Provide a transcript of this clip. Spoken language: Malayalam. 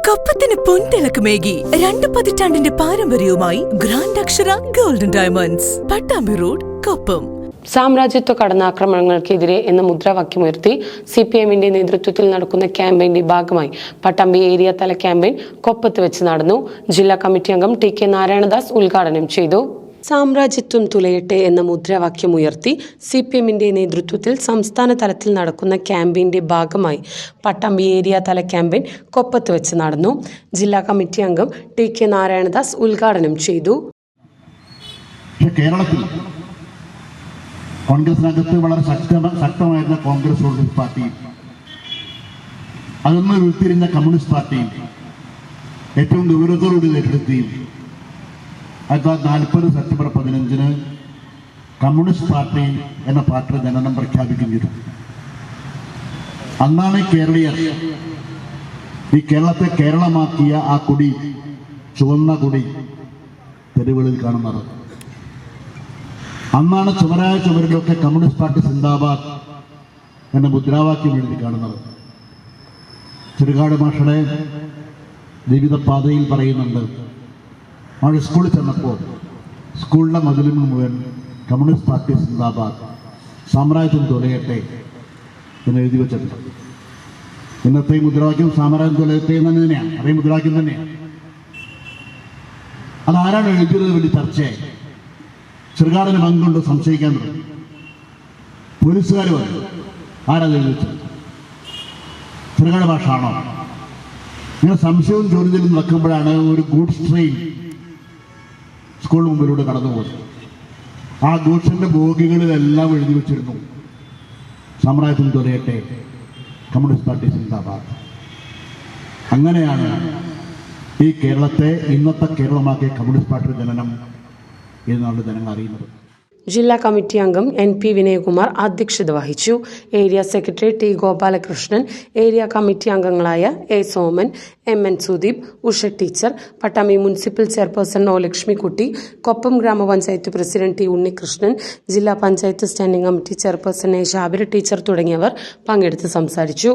കൊപ്പത്തിന് പൊൻതിളക്കമേകി 2 പതിറ്റാണ്ടിന്റെ പാരമ്പര്യവുമായി ഗ്രാൻഡ് അക്ഷര golden diamonds, Pattambi road, Koppam. സാമ്രാജ്യത്വ കടന്നാക്രമണങ്ങൾക്കെതിരെ എന്ന മുദ്രാവാക്യമുയർത്തി CPMന്റെ നേതൃത്വത്തിൽ നടക്കുന്ന ക്യാമ്പയിന്റെ ഭാഗമായി പട്ടാമ്പി ഏരിയ തല ക്യാമ്പയിൻ കൊപ്പത്ത് വെച്ച് നടന്നു. ജില്ലാ കമ്മിറ്റി അംഗം TK നാരായണദാസ് ഉദ്ഘാടനം ചെയ്തു. സാമ്രാജ്യത്വം തുലയട്ടെ എന്ന മുദ്രാവാക്യമുയർത്തി CPMന്റെ നേതൃത്വത്തിൽ സംസ്ഥാന തലത്തിൽ നടക്കുന്ന ക്യാമ്പയിന്റെ ഭാഗമായി പട്ടാമ്പി ഏരിയ തല ക്യാമ്പയിൻ കൊപ്പത്ത് വെച്ച് നടന്നു. ജില്ലാ കമ്മിറ്റി അംഗം TK നാരായണദാസ് ഉദ്ഘാടനം ചെയ്തു. കേരളത്തിൽ കോൺഗ്രസിനകത്ത് വളരെ ശക്തമായിരുന്ന കോൺഗ്രസ് സോഷ്യലിസ്റ്റ് പാർട്ടിയും അതൊന്ന് ഉരുത്തിരിഞ്ഞ കമ്മ്യൂണിസ്റ്റ് പാർട്ടിയും ഏറ്റവും ഗൗരവത്തോടുകൂടി ഏറ്റെടുക്കുകയും 1940 സെപ്റ്റംബർ 15 കമ്മ്യൂണിസ്റ്റ് പാർട്ടി എന്ന പാർട്ടിയുടെ ജനനം പ്രഖ്യാപിക്കുകയും ചെയ്തു. അന്നാണ് കേരളീയർ ഈ കേരളത്തെ കേരളമാക്കിയ ആ കൊടി, ചുവന്ന കൊടി തെരുവുകളിൽ കാണുന്നത്. അന്നാണ് ചുവരായ ചുവരിലൊക്കെ കമ്മ്യൂണിസ്റ്റ് പാർട്ടി സിന്ദാബാദ് എന്ന മുദ്രാവാക്യം എഴുതി കാണുന്നത്. ചെറുകാട് മാഷയുടെ ജീവിതപാതയിൽ പറയുന്നുണ്ട്, മാഷ സ്കൂളിൽ ചെന്നപ്പോൾ സ്കൂളിലെ മതിലിന് മുഴുവൻ കമ്മ്യൂണിസ്റ്റ് പാർട്ടി സിന്ദാബാദ്, സാമ്രാജ്യം തുലയട്ടെ എന്ന് എഴുതി വെച്ചിട്ടുണ്ട്. ഇന്നത്തെ മുദ്രാവാക്യം സാമ്രാജ്യം തുലയട്ടെ എന്ന് തന്നെയാണ്, അതേ മുദ്രാവാക്യം തന്നെയാണ്. അതാരാണ് എഴുതിയത് വേണ്ടി ചർച്ചയായി. ചെറുകാടിന് പങ്കുണ്ട് സംശയിക്കാൻ തുടങ്ങി. പോലീസുകാർ പറഞ്ഞു, ആരാത് എഴുതിച്ചത്? ചെറുകാട് ഭാഷയാണോ? ഇങ്ങനെ സംശയവും ചോദ്യത്തിലും നടക്കുമ്പോഴാണ് ഒരു ഗൂഡ്സ് ട്രെയിൻ സ്കൂൾ മുമ്പിലൂടെ കടന്നുപോകുന്നത്. ആ ഗൂഡ്സിന്റെ ബോഗികളിലെല്ലാം എഴുതി വെച്ചിരുന്നു, സാമ്രാജ്യം തുലയട്ടെ, കമ്മ്യൂണിസ്റ്റ് പാർട്ടി സിന്ദാബാദ്. അങ്ങനെയാണ് ഈ കേരളത്തെ ഇന്നത്തെ കേരളമാക്കിയ കമ്മ്യൂണിസ്റ്റ് പാർട്ടിയുടെ ജനനം എന്നാണ് ജനങ്ങൾ അറിയുന്നത്. ജില്ലാ കമ്മിറ്റി അംഗം NP വിനയകുമാർ അധ്യക്ഷത വഹിച്ചു. Area secretary T Gopalakrishnan, area committee അംഗങ്ങളായ A Soman, MN Sudeep, Usha teacher, Pattambi municipal chairperson O Lakshmikutty, Koppam ഗ്രാമപഞ്ചായത്ത് പ്രസിഡന്റ് T ഉണ്ണികൃഷ്ണൻ, ജില്ലാ panchayat standing committee chairperson A Shabira teacher തുടങ്ങിയവർ പങ്കെടുത്ത് സംസാരിച്ചു.